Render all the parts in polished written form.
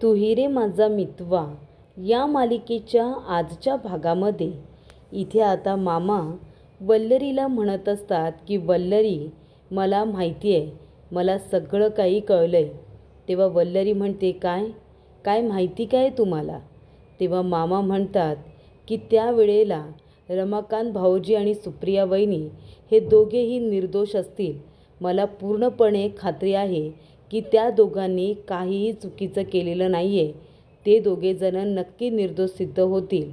तू ही रे माझा मितवा या मालिकेच्या आजच्या भागामध्ये इथे आता मामा वल्लरीला म्हणत असतात की वल्लरी, मला माहिती आहे, मला सगळं काही कळलं आहे. तेव्हा वल्लरी म्हणते, काय काय माहिती काय तुम्हाला? तेव्हा मामा म्हणतात की त्यावेळेला रमाकांत भाऊजी आणि सुप्रिया वहिनी हे दोघेही निर्दोष असतील. मला पूर्णपणे खात्री आहे की त्या दोघांनी काहीही चुकीचं केलेलं नाही आहे. ते दोघेजण नक्की निर्दोष सिद्ध होतील.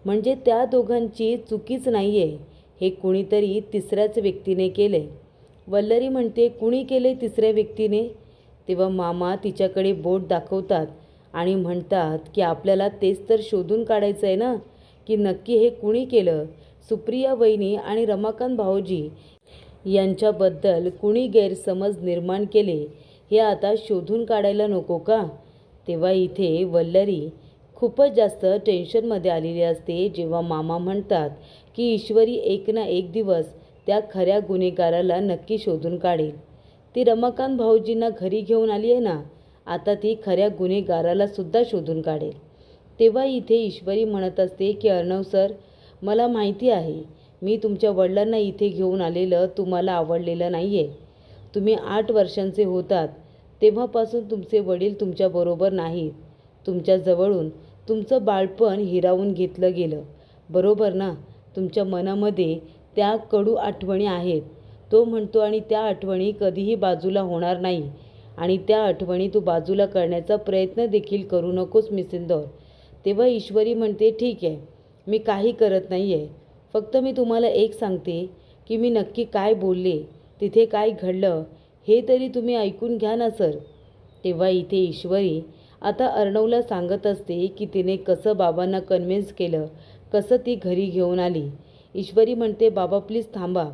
म्हणजे त्या दोघांची चुकीच नाही आहे, हे कुणीतरी तिसऱ्याच व्यक्तीने केले. वल्लरी म्हणते, कुणी केले तिसऱ्या व्यक्तीने? तेव्हा मामा तिच्याकडे बोट दाखवतात आणि म्हणतात की आपल्याला तेच तर शोधून काढायचं आहे ना, की नक्की हे कुणी केलं. सुप्रिया वहिनी आणि रमाकांत भाऊजी यांच्याबद्दल कुणी गैरसमज निर्माण केले हे आता शोधून काढायला नको का? तेव्हा इथे वल्लरी खूपच जास्त टेन्शनमध्ये आलेली असते, जेव्हा मामा म्हणतात की ईश्वरी एक ना एक दिवस त्या खऱ्या गुन्हेगाराला नक्की शोधून काढेल. ती रमाकांत भाऊजींना घरी घेऊन आली आहे ना, आता ती खऱ्या गुन्हेगाराला सुद्धा शोधून काढेल. तेव्हा इथे ईश्वरी म्हणत असते की अर्णव सर, मला माहिती आहे, मी तुमच्या वडिलांना इथे घेऊन आलेलं तुम्हाला आवडलेलं नाही आहे. तुम्ही 8 वर्षांचे होतात तेव्हापासून तुमचे वडील तुमच्याबरोबर नाहीत. तुमच्याजवळून तुमचं बाळपण हिरावून घेतलं गेलं, बरोबर ना? तुमच्या मनामध्ये त्या कडू आठवणी आहेत, तो म्हणतो, आणि त्या आठवणी कधीही बाजूला होणार नाही. आणि त्या आठवणी तू बाजूला करण्याचा प्रयत्न देखील करू नकोस मिस इंदौर. तेव्हा ईश्वरी म्हणते, ठीक आहे, मी काही करत नाही आहे. फक्त मी तुम्हाला एक सांगते की मी नक्की काय बोलले, तिथे काय घडलं हे तरी तुम्ही ऐकून घ्या ना सर. तेव्हा इथे ईश्वरी आता अर्णवला सांगत असते की तिने कसं बाबांना कन्व्हिन्स केलं, कसं ती घरी घेऊन आली. ईश्वरी म्हणते, बाबा प्लीज थांबा.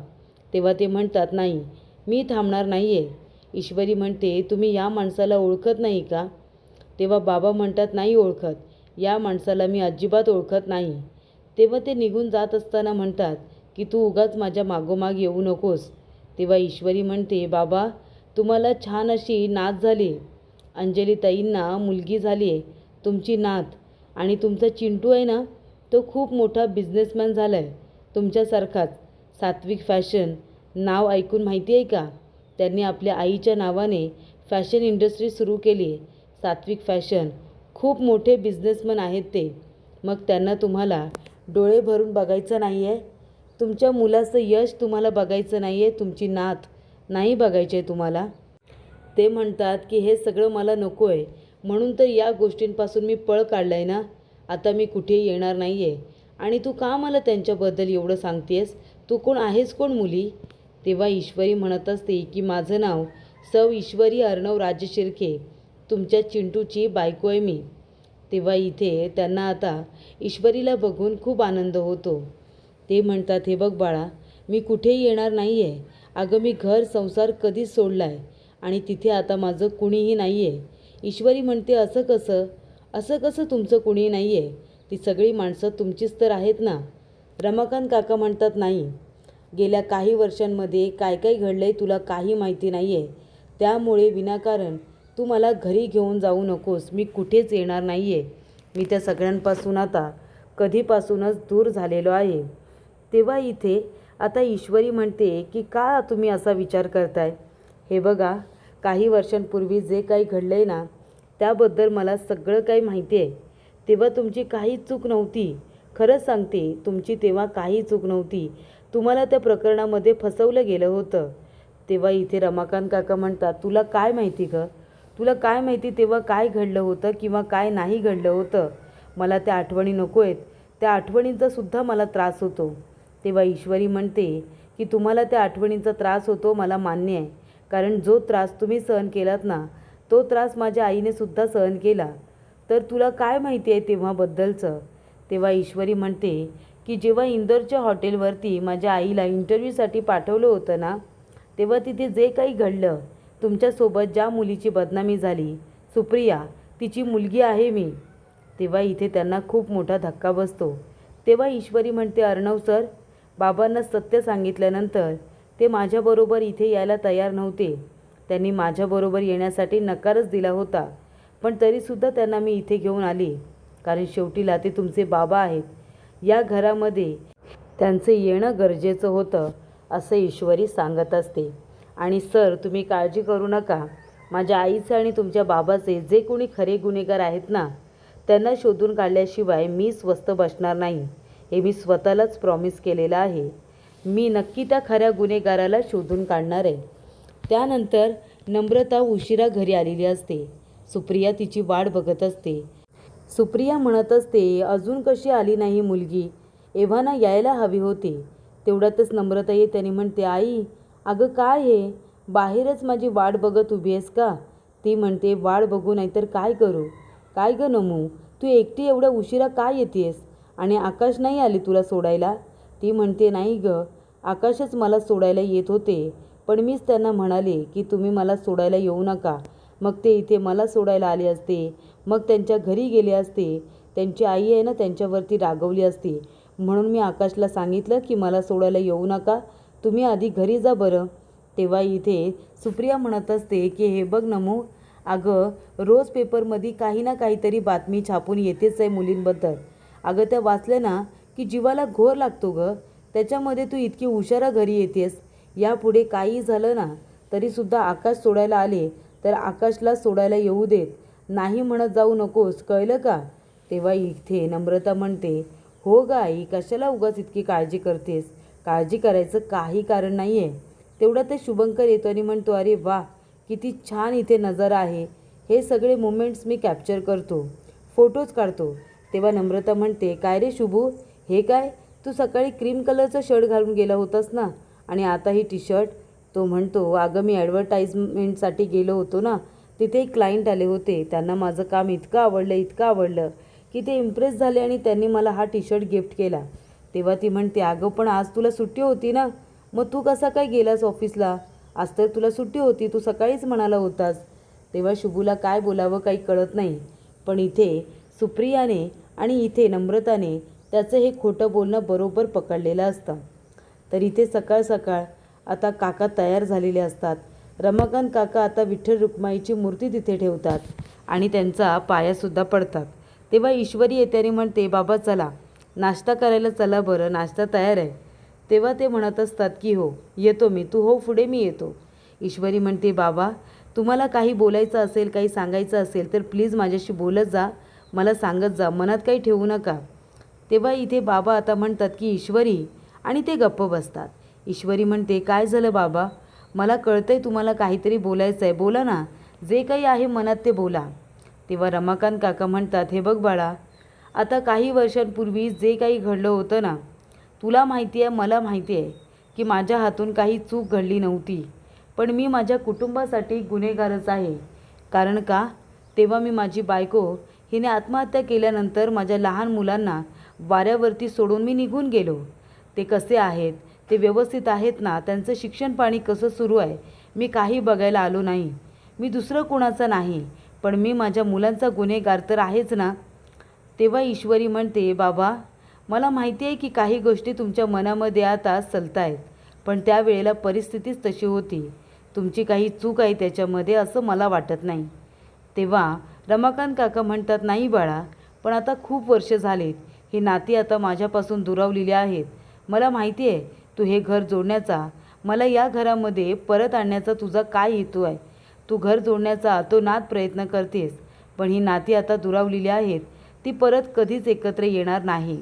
तेव्हा ते म्हणतात, नाही, मी थांबणार नाही आहे. ईश्वरी म्हणते, तुम्ही या माणसाला ओळखत नाही का? तेव्हा बाबा म्हणतात, नाही ओळखत, या माणसाला मी अजिबात ओळखत नाही. तेव्हा ते निघून जात असताना म्हणतात की तू उगाच माझ्या मागोमाग येऊ नकोस. तेव्हा ईश्वरी म्हणते, बाबा तुम्हाला छान अशी नात झाली, अंजलीताईंना मुलगी झाली आहे, तुमची नात. आणि तुमचा चिंटू आहे ना, तो खूप मोठा बिझनेसमॅन झाला आहे, तुमच्यासारखाच. सात्विक फॅशन नाव ऐकून माहिती आहे का? त्यांनी आपल्या आईच्या नावाने फॅशन इंडस्ट्री सुरू केली आहे. सात्विक फॅशन, खूप मोठे बिझनेसमॅन आहेत ते. मग त्यांना तुम्हाला डोळे भरून बघायचं नाही आहे? तुमच्या मुलाचं यश तुम्हाला बघायचं नाही आहे? तुमची नात नाही बघायची आहे तुम्हाला? ते म्हणतात की हे सगळं मला नको आहे, म्हणून तर या गोष्टींपासून मी पळ काढला आहे ना. आता मी कुठेही येणार नाही आहे. आणि तू का मला त्यांच्याबद्दल एवढं सांगतेस? तू कोण आहेस कोण मुली? तेव्हा ईश्वरी म्हणत असते की माझं नाव सौ ईश्वरी अर्णव राजशिर्के, तुमच्या चिंटूची बायको आहे मी. तेव्हा इथे त्यांना आता ईश्वरीला बघून खूप आनंद होतो. ते म्हणतात, हे बघ बाळा, मी कुठेही येणार नाही आहे. अगं मी घर संसार कधीच सोडला आहे आणि तिथे आता माझं कुणीही नाही आहे. ईश्वरी म्हणते, असं कसं? असं कसं तुमचं कुणी नाही आहे? ती सगळी माणसं तुमचीच तर आहेत ना. रमाकांत काका म्हणतात, नाही, गेल्या काही वर्षांमध्ये काय काय घडलं आहे तुला काही माहिती नाही आहे. त्यामुळे विनाकारण तू मला घरी घेऊन जाऊ नकोस. मी कुठेच येणार नाही आहे. मी त्या सगळ्यांपासून आता कधीपासूनच दूर झालेलो आहे. तेव्हा इथे आता ईश्वरी म्हणते की का तुम्ही असा विचार करताय? हे बघा, काही वर्षांपूर्वी जे काही घडलं आहे ना, त्याबद्दल मला सगळं काही माहिती आहे. तेव्हा तुमची काहीच चूक नव्हती. खरंच सांगते, तुमची तेव्हा काही चूक नव्हती. तुम्हाला त्या प्रकरणामध्ये फसवलं गेलं होतं. तेव्हा इथे रमाकांत काका म्हणतात, तुला काय माहिती गं? तुला काय माहिती तेव्हा काय घडलं होतं किंवा काय नाही घडलं होतं? मला त्या आठवणी नको आहेत. त्या आठवणींचा सुद्धा मला त्रास होतो. तेव्हा ईश्वरी म्हणते की तुम्हाला त्या आठवणींचा त्रास होतो, मला मान्य आहे. कारण जो त्रास तुम्ही सहन केलात ना, तो त्रास माझ्या आईने सुद्धा सहन केला. तर तुला काय माहिती आहे तेव्हाबद्दलचं? तेव्हा ईश्वरी म्हणते की जेव्हा इंदोरच्या हॉटेलवरती माझ्या आईला इंटरव्ह्यूसाठी पाठवलं होतं ना, तेव्हा तिथे जे काही घडलं, तुमच्यासोबत ज्या मुलीची बदनामी झाली, सुप्रिया, तिची मुलगी आहे मी. तेव्हा इथे त्यांना खूप मोठा धक्का बसतो. तेव्हा ईश्वरी म्हणते, अर्णव सर, बाबांना सत्य सांगितल्यानंतर ते माझ्याबरोबर इथे यायला तयार नव्हते. त्यांनी माझ्याबरोबर येण्यासाठी नकारच दिला होता. पण तरीसुद्धा त्यांना मी इथे घेऊन आली, कारण शेवटीला ते तुमचे बाबा आहेत. या घरामध्ये त्यांचं येणं गरजेचं होतं असं ईश्वरी सांगत असते. आणि सर, तुम्ही काळजी करू नका. माझ्या आईचे आणि तुमच्या बाबाचे जे कोणी खरे गुन्हेगार आहेत ना, त्यांना शोधून काढल्याशिवाय मी स्वस्थ बसणार नाही, हे मी स्वतःलाच प्रॉमिस केलेलं आहे. मी नक्की त्या खऱ्या गुन्हेगाराला शोधून काढणार आहे. त्यानंतर नम्रता उशिरा घरी आलेली असते. सुप्रिया तिची वाट बघत असते. सुप्रिया म्हणत असते, अजून कशी आली नाही मुलगी? एव्हाना यायला हवी होती. तेवढ्यातच नम्रता येते आणि म्हणते, आई अगं काय हे, बाहेरच माझी वाट बघत उभी आहेस का? ती म्हणते, वाट बघू नाहीतर काय करू? काय गं नमू, तू एकटी एवढ्या उशिरा काय येतेस? आणि आकाश नाही आली तुला सोडायला? ती म्हणते, नाही गं, आकाशच मला सोडायला येत होते, पण मीच त्यांना म्हणाले की तुम्ही मला सोडायला येऊ नका. मग ते इथे मला सोडायला आले असते, मग त्यांच्या घरी गेले असते. त्यांची आई आहे ना, त्यांच्यावरती रागवली असती, म्हणून मी आकाशला सांगितलं की मला सोडायला येऊ नका, तुम्ही आधी घरी जा बरं. तेव्हा इथे सुप्रिया म्हणत असते की हे बघ नमू, अगं रोज पेपरमध्ये काही ना काहीतरी बातमी छापून येतेच आहे मुलींबद्दल. अगं त्या वाचल्या ना की जीवाला घोर लागतो गं. त्याच्यामध्ये तू इतकी उशिरा घरी येतेस. यापुढे काही झालं ना तरीसुद्धा आकाश सोडायला आले तर आकाशला सोडायला येऊ देत, नाही म्हणत जाऊ नकोस, कळलं का? तेव्हा इथे नम्रता म्हणते, हो ग आई, कशाला उगाच इतकी काळजी करतेस? काळजी करायचं काही कारण नाही आहे. तेवढा ते शुभंकर येतो आणि म्हणतो, अरे वा, किती छान इथे नजारा आहे. हे सगळे मोमेंट्स मी कॅप्चर करतो, फोटोज काढतो. तेव्हा नम्रता म्हणते, काय रे शुभू, हे काय? तू सकाळी क्रीम कलरचा शर्ट घालून गेला होतास ना, आणि आता ही टी शर्ट? तो म्हणतो, अगं मी ॲडव्हर्टाईजमेंटसाठी गेलो होतो ना, तिथे एक क्लायंट आले होते. त्यांना माझं काम इतकं आवडलं की ते इम्प्रेस झाले आणि त्यांनी मला हा टी शर्ट गिफ्ट केला. तेव्हा ती म्हणते, अगं पण आज तुला सुट्टी होती ना, मग तू कसा काय गेलास ऑफिसला? आज तर तुला सुट्टी होती, तू सकाळीच म्हणाला होतास. तेव्हा शुभूला काय बोलावं काही कळत नाही. पण इथे सुप्रियाने आणि इथे नम्रताने त्याचं हे खोटं बोलणं बरोबर पकडलेलं असतं. तर इथे सकाळ सकाळ आता काका तयार झालेले असतात. रमाकांत काका आता विठ्ठल रुक्माईची मूर्ती तिथे ठेवतात आणि त्यांचा पायासुद्धा पडतात. तेव्हा ईश्वरी येते आणि म्हणते, बाबा चला नाश्ता करायला चला बरं, नाश्ता तयार आहे. तेव्हा ते म्हणत असतात की हो येतो मी, तू हो पुढे, मी येतो. ईश्वरी म्हणते, बाबा तुम्हाला काही बोलायचं असेल, काही सांगायचं असेल तर प्लीज माझ्याशी बोलत जा, मला सांगत जा, मनात काही ठेवू नका. तेव्हा इथे बाबा आता म्हणतात की ईश्वरी, आणि ते गप्प बसतात. ईश्वरी म्हणते, काय झालं बाबा, मला कळतंय तुम्हाला काहीतरी बोलायचं आहे, बोला ना, जे काही आहे मनात ते बोला. तेव्हा रमाकांत काका म्हणतात, हे बघ बाळा, आता काही वर्षांपूर्वी जे काही घडलं होतं ना, तुला माहिती आहे, मला माहिती आहे की माझ्या हातून काही चूक घडली नव्हती, पण मी माझ्या कुटुंबासाठी गुन्हेगारच आहे. कारण का, तेव्हा मी माझी बायको हिने आत्महत्या केल्यानंतर माझ्या लहान मुलांना वाऱ्यावरती सोडून मी निघून गेलो. ते कसे आहेत, ते व्यवस्थित आहेत ना, त्यांचं शिक्षण पाणी कसं सुरू आहे, मी काही बघायला आलो नाही. मी दुसरं कुणाचं नाही, पण मी माझ्या मुलांचा गुन्हेगार तर आहेच ना. तेव्हा ईश्वरी म्हणते, बाबा मला माहिती आहे की काही गोष्टी तुमच्या मनामध्ये आता चलत आहेत, पण त्यावेळेला परिस्थितीच तशी होती. तुमची काही चूक आहे त्याच्यामध्ये असं मला वाटत नाही. तेव्हा रमाकांत काका म्हणतात, नाही बाळा, पण आता खूप वर्ष झालीत, ही नाती आता माझ्यापासून दुरावलेली आहेत. मला माहिती आहे तू हे घर जोडण्याचा, मला या घरामध्ये परत आणण्याचा तुझा काय हेतू आहे. तू घर जोडण्याचा अतोनात प्रयत्न करतेस, पण ही नाती आता दुरावलेली आहेत, ती परत कधीच एकत्र येणार नाही.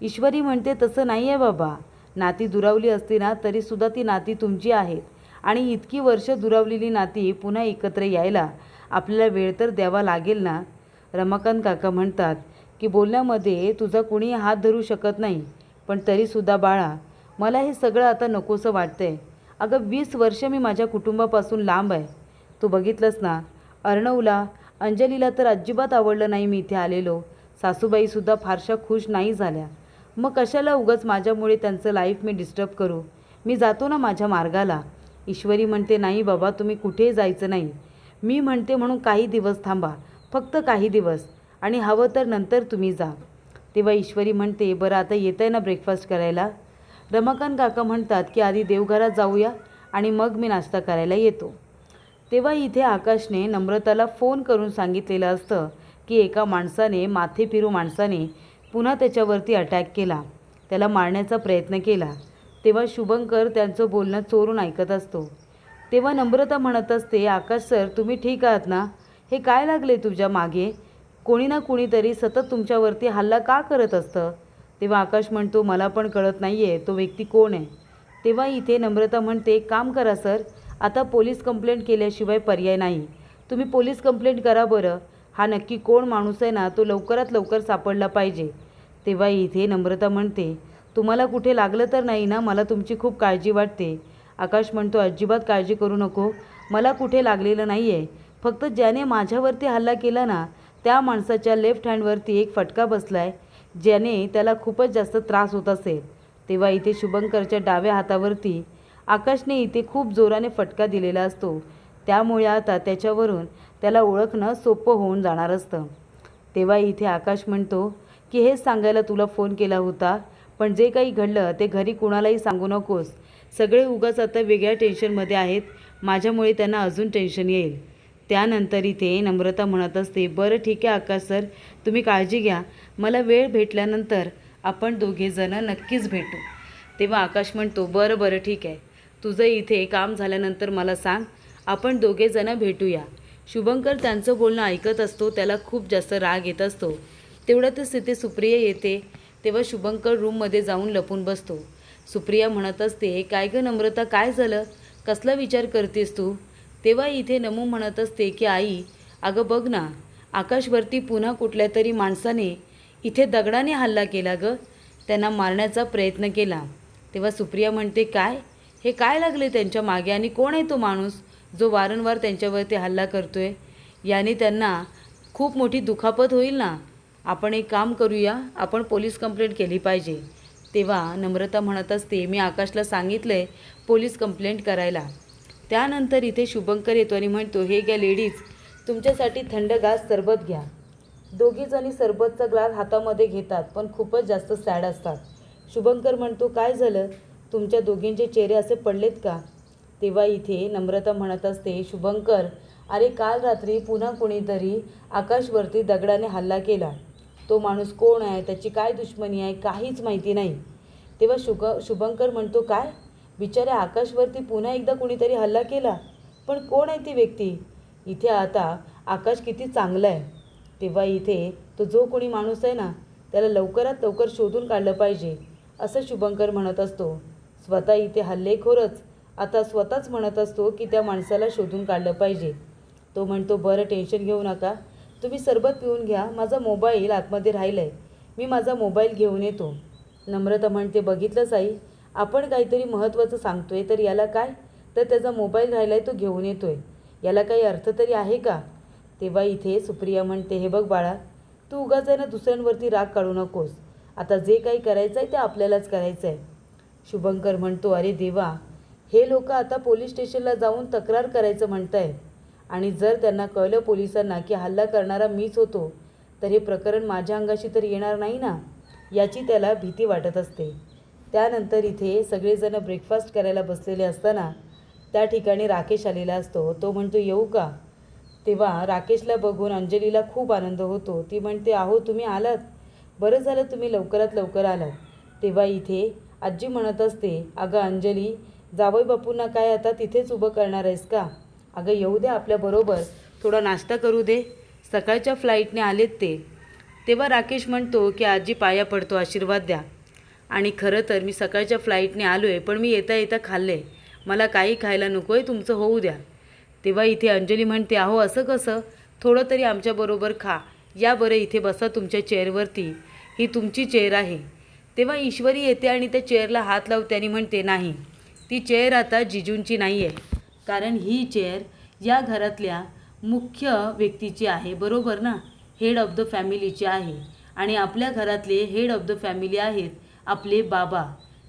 ईश्वरी म्हणते, तसं नाही आहे बाबा, नाती दुरावली असती ना तरीसुद्धा ती नाती तुमची आहेत, आणि इतकी वर्ष दुरावलेली नाती पुन्हा एकत्र यायला आपल्याला वेळ तर द्यावा लागेल ना. रमाकांत काका म्हणतात की बोलण्यामध्ये तुझा कुणी हात धरू शकत नाही, पण तरीसुद्धा बाळा, मला हे सगळं आता नकोसं वाटतंय. अगं 20 वर्ष मी माझ्या कुटुंबापासून लांब आहे. तू बघितलंस ना, अर्णवला, अंजलीला तर अजिबात आवडलं नाही मी इथे आलेलो. सासूबाईसुद्धा फारशा खुश नाही झाल्या. मग कशाला उगाच माझ्यामुळे त्यांचं लाईफ मी डिस्टर्ब करू. मी जातो ना माझ्या मार्गाला. ईश्वरी म्हणते, नाही बाबा, तुम्ही कुठेही जायचं नाही. मी म्हणते म्हणून काही दिवस थांबा, फक्त काही दिवस, आणि हवं तर नंतर तुम्ही जा. तेव्हा ईश्वरी म्हणते, बरं आता येत आहे ना ब्रेकफास्ट करायला? रमाकांत काका म्हणतात की आधी देवघरात जाऊया आणि मग मी नाश्ता करायला येतो. तेव्हा इथे आकाशने नम्रताला फोन करून सांगितलेलं असतं की एका माणसाने, माथे फिरू माणसाने पुन्हा त्याच्यावरती अटॅक केला, त्याला मारण्याचा प्रयत्न केला. तेव्हा शुभंकर त्यांचं बोलणं चोरून ऐकत असतो. तेव्हा नम्रता म्हणत असते, आकाश सर तुम्ही ठीक आहात ना? हे काय लागले तुझ्या मागे? कोणी ना कोणीतरी सतत तुमच्यावरती हल्ला का करत असतं? तेव्हा आकाश म्हणतो, मला पण कळत नाही आहे तो व्यक्ती कोण आहे. तेव्हा इथे नम्रता म्हणते, काम करा सर, आता पोलीस कंप्लेंट केल्याशिवाय पर्याय नाही. तुम्ही पोलीस कंप्लेंट करा बरं. हा नक्की कोण माणूस आहे ना, तो लवकरात लवकर सापडला पाहिजे. तेव्हा इथे नम्रता म्हणते, तुम्हाला कुठे लागलं तर नाही ना? मला तुमची खूप काळजी वाटते. आकाश म्हणतो, अजिबात काळजी करू नको, मला कुठे लागलेलं नाही आहे. फक्त ज्याने माझ्यावरती हल्ला केला ना, त्या माणसाच्या लेफ्ट हँडवरती एक फटका बसला आहे, ज्याने त्याला खूपच जास्त त्रास होत असेल. तेव्हा इथे शुभंकरच्या डाव्या हातावरती आकाशने इथे खूप जोराने फटका दिलेला असतो. त्यामुळे आता त्याच्यावरून त्याला ओळखणं सोपं होऊन जाणार असतं. तेव्हा इथे आकाश म्हणतो की हेच सांगायला तुला फोन केला होता, पण जे काही घडलं ते घरी कुणालाही सांगू नकोस. सगळे उगाच आता वेगळ्या टेन्शनमध्ये आहेत, माझ्यामुळे त्यांना अजून टेन्शन येईल. त्यानंतर इथे नम्रता म्हणत असते, बरं ठीक आहे आकाश सर, तुम्ही काळजी घ्या, मला वेळ भेटल्यानंतर आपण दोघेजणं नक्कीच भेटू. तेव्हा आकाश म्हणतो, बरं बरं ठीक आहे, तुझं इथे काम झाल्यानंतर मला सांग, आपण दोघेजणं भेटूया. शुभंकर त्यांचं बोलणं ऐकत असतो, त्याला खूप जास्त राग येत असतो. तेवढ्यातच तिथे सुप्रिया येते. तेव्हा शुभंकर रूममध्ये जाऊन लपून बसतो. सुप्रिया म्हणत असते, काय गं नम्रता, काय झालं, कसला विचार करतेस तू? तेव्हा इथे नमू म्हणत असते की आई, अगं बघ ना, आकाशवरती पुन्हा कुठल्या तरी माणसाने इथे दगडाने हल्ला केला गं, त्यांना मारण्याचा प्रयत्न केला. तेव्हा सुप्रिया म्हणते, काय, हे काय लागले त्यांच्या मागे, आणि कोण आहे तो माणूस जो वारंवार त्यांच्यावरती हल्ला करतोय? याने त्यांना खूप मोठी दुखापत होईल ना. आपण एक काम करूया, आपण पोलीस कंप्लेंट केली पाहिजे. तेव्हा नम्रता म्हणत असते, मी आकाशला सांगितलंय पोलीस कंप्लेंट करायला. त्यानंतर इथे शुभंकर येतो आणि म्हणतो, हे घ्या लेडीज, तुमच्यासाठी थंडगार सरबत घ्या. दोघीजणी सरबतचा ग्लास हातामध्ये घेतात, पण खूपच जास्त सॅड असतात. शुभंकर म्हणतो, काय झालं, तुमच्या दोघींचे चेहरे असे पडलेत का? तेव्हा इथे नम्रता म्हणत असते, शुभंकर, अरे काल रात्री पुन्हा कोणीतरी आकाशवरती दगडाने हल्ला केला. तो माणूस कोण आहे, त्याची काय दुश्मनी आहे, काहीच माहिती नाही. तेव्हा शुभंकर म्हणतो, काय, बिचाऱ्या आकाशवरती पुन्हा एकदा कोणीतरी हल्ला केला, पण कोण आहे ती व्यक्ती? इथे आता आकाश किती चांगला आहे. तेव्हा इथे तो जो कोणी माणूस आहे ना, त्याला लवकरात लवकर शोधून काढलं पाहिजे, असं शुभंकर म्हणत असतो. स्वतः इथे हल्लेखोरच आता स्वतःच म्हणत असतो की त्या माणसाला शोधून काढलं पाहिजे. तो म्हणतो, बरं टेन्शन घेऊ नका, तुम्ही सरबत पिऊन घ्या, माझा मोबाईल आतमध्ये राहिला आहे, मी माझा मोबाईल घेऊन येतो. नम्रता म्हणते, बघितलंच आई, आपण काहीतरी महत्त्वाचं सांगतोय तर याला काय, तर त्याचा मोबाईल राहिला आहे तो घेऊन येतोय, याला काही अर्थ तरी आहे का? तेव्हा इथे सुप्रिया म्हणते, हे बघ बाळा, तू उगाच आहे ना दुसऱ्यांवरती राग काढू नकोस, आता जे काही करायचं आहे ते आपल्यालाच करायचं आहे. शुभंकर म्हणतो, अरे देवा, हे लोक आता पोलीस स्टेशनला जाऊन तक्रार करायचं म्हणत आहेत, आणि जर त्यांना कळलं पोलिसांना की हल्ला करणारा मीच होतो, तर हे प्रकरण माझ्या अंगाशी तर येणार नाही ना, याची त्याला भीती वाटत असते. त्यानंतर इथे सगळेजण ब्रेकफास्ट करायला बसलेले असताना त्या ठिकाणी राकेश आलेला असतो. तो म्हणतो, येऊ का? तेव्हा राकेशला बघून अंजलीला खूप आनंद होतो. ती म्हणते, अहो तुम्ही आलात, बरं झालं तुम्ही लवकरात लवकर आलात. तेव्हा इथे आजी म्हणत असते, अगं अंजली, जावई बापूंना काय आता तिथेच उभं करणार आहेस का? अगं येऊ दे आपल्याबरोबर, थोडा नाश्ता करू दे, सकाळच्या फ्लाईटने आलेत ते. तेव्हा राकेश म्हणतो की आजी पाया पडतो, आशीर्वाद द्या. आणि खरं तर मी सकाळच्या फ्लाईटने आलो आहे, पण मी येता येता खाल्ले, मला काही खायला नको आहे, तुमचं होऊ द्या. तेव्हा इथे अंजली म्हणते, अहो असं कसं, थोडं तरी आमच्याबरोबर खा, या बरं इथे बसा तुमच्या चेअरवरती, ही तुमची चेअर आहे. तेव्हा ईश्वरी येते आणि त्या चेअरला हात लावते आणि म्हणते, नाही, ती चेअर आता जिजूंची नाही आहे, कारण ही चेअर या घरातल्या मुख्य व्यक्तीची आहे, बरोबर ना, हेड ऑफ द फॅमिलीची आहे, आणि आपल्या घरातले हेड ऑफ द फॅमिली आहेत आपले बाबा.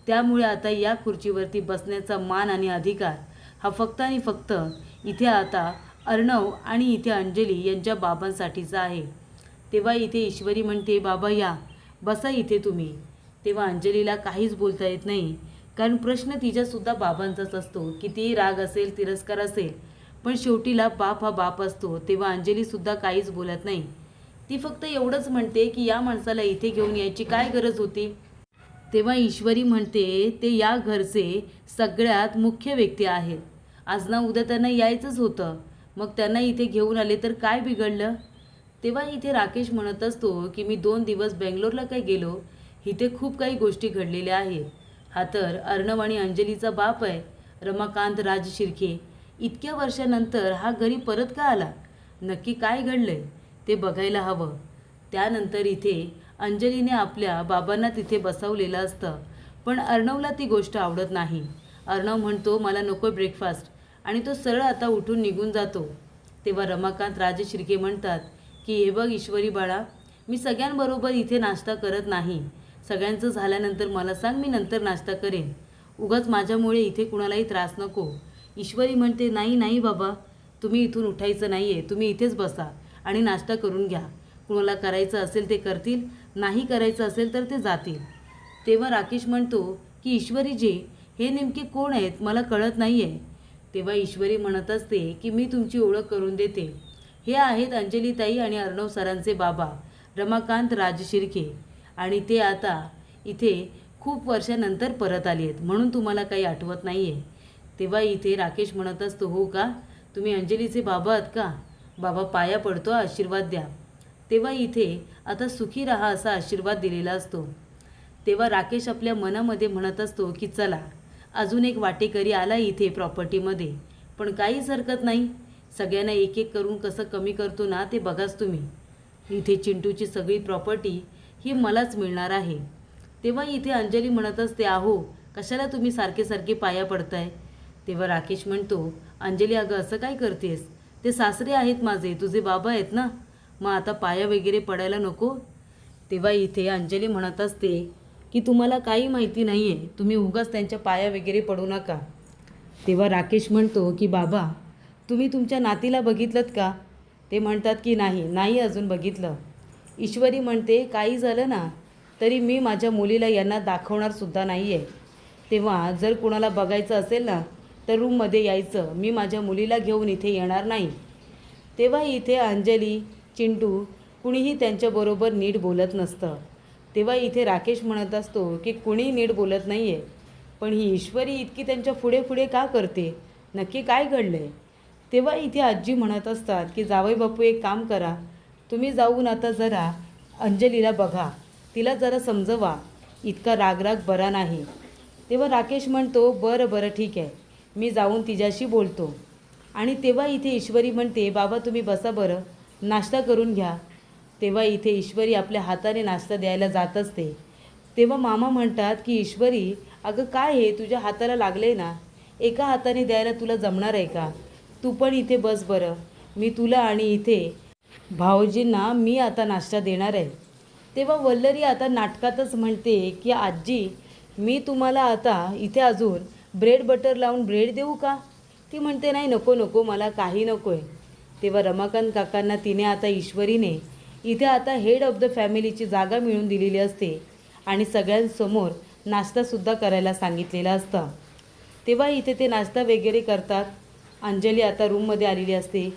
त्यामुळे आता या खुर्चीवरती बसण्याचा मान आणि अधिकार हा फक्त आणि फक्त इथे आता अर्णव आणि इथे अंजली यांच्या बाबांसाठीचा आहे. तेव्हा इथे ईश्वरी म्हणते, बाबा या, बसा इथे तुम्ही. तेव्हा अंजलीला काहीच बोलता येत नाही, कारण प्रश्न तिच्यासुद्धा बाबांचाच असतो. कितीही राग असेल, तिरस्कार असेल, पण शेवटीला बाप हा बाप असतो. तेव्हा अंजलीसुद्धा काहीच बोलत नाही. ती फक्त एवढंच म्हणते की या माणसाला इथे घेऊन यायची काय गरज होती. तेव्हा ईश्वरी म्हणते ते या घरचे सगळ्यात मुख्य व्यक्ती आहेत. आज ना उद्या त्यांना यायचंच होतं, मग त्यांना इथे घेऊन आले तर काय बिघडलं. तेव्हा इथे राकेश म्हणत असतो की मी 2 दिवस बेंगलोरला काय गेलो, इथे खूप काही गोष्टी घडलेल्या आहेत. हा तर अर्णव आणि अंजलीचा बाप आहे, रमाकांत राज शिर्के. इतक्या वर्षानंतर हा घरी परत का आला, नक्की काय घडलंय ते बघायला हवं. त्यानंतर इथे अंजलीने आपल्या बाबांना तिथे बसवलेलं असतं, पण अर्णवला ती गोष्ट आवडत नाही. अर्णव म्हणतो मला नको ब्रेकफास्ट आणि तो सरळ आता उठून निघून जातो. तेव्हा रमाकांत राजे शिर्के म्हणतात की हे बघ ईश्वरी बाळा, मी सगळ्यांबरोबर इथे नाश्ता करत नाही. सगळ्यांचं झाल्यानंतर मला सांग, मी नंतर नाश्ता करेन. उगाच माझ्यामुळे इथे कुणालाही त्रास नको. ईश्वरी म्हणते नाही नाही बाबा, तुम्ही इथून उठायचं नाही आहे, तुम्ही इथेच बसा आणि नाश्ता करून घ्या. कुणाला करायचं असेल ते करतील, नाही करायचं असेल तर ते जातील. तेव्हा राकेश म्हणतो की ईश्वरीजी हे नेमके कोण आहेत, मला कळत नाही आहे. तेव्हा ईश्वरी म्हणत असते की मी तुमची ओळख करून देते. हे आहेत अंजलीताई आणि अर्णव सरांचे बाबा रमाकांत राज शिर्के, आणि ते आता इथे खूप वर्षानंतर परत आले आहेत, म्हणून तुम्हाला काही आठवत नाही आहे. तेव्हा इथे राकेश म्हणत असतो हो का, तुम्ही अंजलीचे बाबा आहात का. बाबा पाया पडतो, आशीर्वाद द्या. तेव्हा इथे आता सुखी राहा असा आशीर्वाद दिलेला असतो. तेव्हा राकेश आपल्या मनामध्ये म्हणत असतो की चला अजून एक वाटेकरी आला इथे प्रॉपर्टीमध्ये, पण काहीच हरकत नाही. सगळ्यांना एक एक करून कसं कमी करतो ना ते बघाच तुम्ही. इथे चिंटूची सगळी प्रॉपर्टी ही मलाच मिळणार आहे. तेव्हा इथे अंजली म्हणत असते आहो कशाला तुम्ही सारखे सारखे पाया पडताय. तेव्हा राकेश म्हणतो अंजली अगं असं काय करतेस, ते सासरे आहेत माझे, तुझे बाबा आहेत ना, मग आता पाया वगैरे पडायला नको. तेव्हा इथे अंजली म्हणत असते की तुम्हाला काही माहिती नाही आहे, तुम्ही उगाच त्यांच्या पाया वगैरे पडू नका. तेव्हा राकेश म्हणतो की बाबा तुम्ही तुमच्या नातीला बघितलं का. ते म्हणतात की नाही नाही अजून बघितलं. ईश्वरी म्हणते काही झालं ना तरी मी माझ्या मुलीला यांना दाखवणारसुद्धा नाही आहे. तेव्हा जर कुणाला बघायचं असेल ना तर रूममध्ये यायचं, मी माझ्या मुलीला घेऊन इथे येणार नाही. तेव्हा इथे अंजली चिंटू कुणीही त्यांच्याबरोबर नीट बोलत नसतं. तेव्हा इथे राकेश म्हणत असतो की कुणी नीट बोलत नाही आहे, पण ही ईश्वरी इतकी त्यांच्या पुढे पुढे का करते, नक्की काय घडलं आहे. तेव्हा इथे आजी म्हणत असतात की जावई बापू एक काम करा, तुम्ही जाऊन आता जरा अंजलीला बघा, तिला जरा समजवा, इतका रागराग बरा नाही. तेव्हा राकेश म्हणतो बरं बरं ठीक आहे, मी जाऊन तिच्याशी बोलतो. आणि तेव्हा इथे ईश्वरी म्हणते बाबा तुम्ही बसा बरं, नाश्ता करून घ्या. तेव्हा इथे ईश्वरी आपल्या हाताने नाश्ता द्यायला जात असते. तेव्हा मामा म्हणतात की ईश्वरी अगं काय हे तुझ्या हाताला लागले ना, एका हाताने द्यायला तुला जमणार आहे का, तू पण इथे बस बरं, मी तुला आणि इथे भाऊजींना मी आता नाश्ता देणार आहे. तेव्हा वल्लरी आता नाटकातच म्हणते की आजी मी तुम्हाला आता इथे अजून ब्रेड बटर लावून ब्रेड देऊ का. ती म्हणते नाही नको नको मला काही नको आहे. तेव्हा रमाकांत काकांना तिने आता ईश्वरीने इथे आता हेड ऑफ द फॅमिलीची जागा मिळवून दिलेली असते आणि सगळ्यांसमोर नाश्तासुद्धा करायला सांगितलेला असतं. तेव्हा इथे ते नाश्ता वगैरे करतात. अंजली आता रूममध्ये आलेली असते.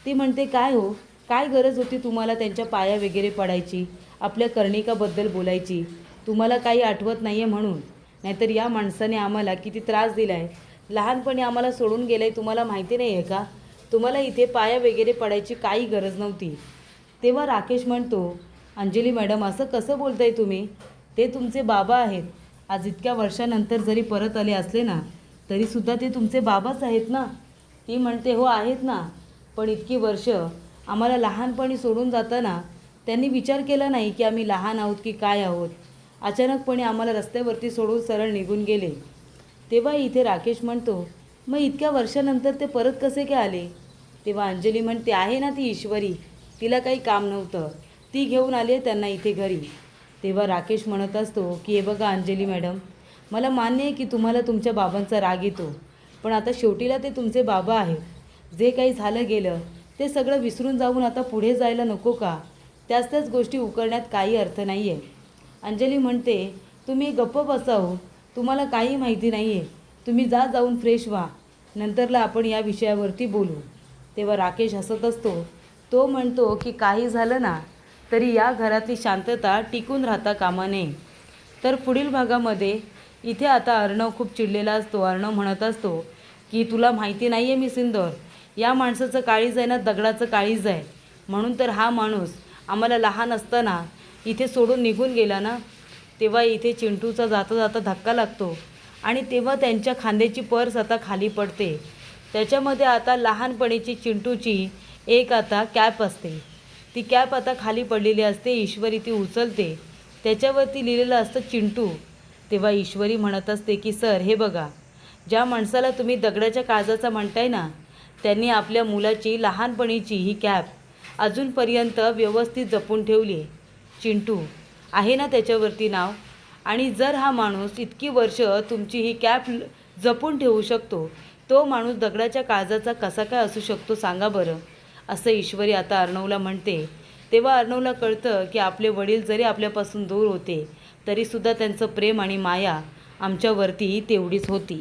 ती म्हणते काय हो, काय गरज होती तुम्हाला त्यांच्या पाया वगैरे पडायची, आपल्या कर्णिकाबद्दल बोलायची, तुम्हाला काही आठवत नाही आहे म्हणून. नाहीतर या माणसाने आम्हाला किती त्रास दिला आहे, लहानपणी आम्हाला सोडून गेलं आहे, तुम्हाला माहिती नाही आहे का, तुम्हाला इथे पाया वगैरे पडायची काही गरज नव्हती. तेव्हा राकेश म्हणतो अंजली मॅडम असं कसं बोलताय तुम्ही, ते तुमचे बाबा आहेत. आज इतक्या वर्षानंतर जरी परत आले असले ना तरीसुद्धा ते तुमचे बाबाच आहेत ना. ती म्हणते हो आहेत ना, पण इतकी वर्ष आम्हाला लहानपणी सोडून जाताना त्यांनी विचार केला नाही की आम्ही लहान आहोत की काय आहोत. अचानकपणे आम्हाला रस्त्यावरती सोडून सरळ निघून गेले. तेव्हा इथे राकेश म्हणतो मग इतक्या वर्षानंतर ते परत कसे काय आले. तेव्हा अंजली म्हणते आहे ना ती ईश्वरी, तिला काही काम नव्हतं, ती घेऊन आली आहे त्यांना इथे घरी. तेव्हा राकेश म्हणत असतो की हे बघा अंजली मॅडम, मला मान्य आहे की तुम्हाला तुमच्या बाबांचा राग येतो, पण आता शेवटीला ते तुमचे बाबा आहेत. जे काही झालं गेलं ते सगळं विसरून जाऊन आता पुढे जायला नको का, त्याच गोष्टी उकरण्यात काही अर्थ नाही आहे. अंजली म्हणते तुम्ही गप्प बसावं, तुम्हाला काही माहिती नाही आहे, तुम्ही जाऊन फ्रेश व्हा, नंतरला आपण या विषयावरती बोलू. तेव्हा राकेश हसत असतो. तो म्हणतो की काही झालं ना तरी या घरातली शांतता टिकून राहता कामा नये. तर पुढील भागामध्ये इथे आता अर्णव खूप चिडलेला असतो. अर्णव म्हणत असतो की तुला माहिती नाही आहे मिसिंदर, या माणसाचं काळीज आहे ना दगडाचं काळीज आहे. म्हणून तर हा माणूस आम्हाला लहान असताना इथे सोडून निघून गेला ना. तेव्हा इथे चिंटूचा जाता जाता धक्का लागतो आणि तेव्हा त्यांच्या खांद्याची पर्स आता खाली पडते. त्याच्यामध्ये आता लहानपणीची चिंटूची एक आता कॅप असते. ती कॅप आता खाली पडलेली असते. ईश्वरी ती उचलते. त्याच्यावरती लिहिलेलं असतं चिंटू. तेव्हा ईश्वरी म्हणत असते की सर हे बघा, ज्या माणसाला तुम्ही दगडाच्या काळजाचा म्हणताय ना, त्यांनी आपल्या मुलाची लहानपणीची ही कॅप अजूनपर्यंत व्यवस्थित जपून ठेवली आहे. चिंटू आहे ना त्याच्यावरती नाव. आणि जर हा माणूस इतकी वर्ष तुमची ही कॅप जपून ठेवू शकतो, तो माणूस दगडाच्या काळजाचा कसा काय असू शकतो सांगा बरं, असं ईश्वरी आता अर्णवला म्हणते. तेव्हा अर्णवला कळतं की आपले वडील जरी आपल्यापासून दूर होते तरीसुद्धा त्यांचं प्रेम आणि माया आमच्यावरती तेवढीच होती.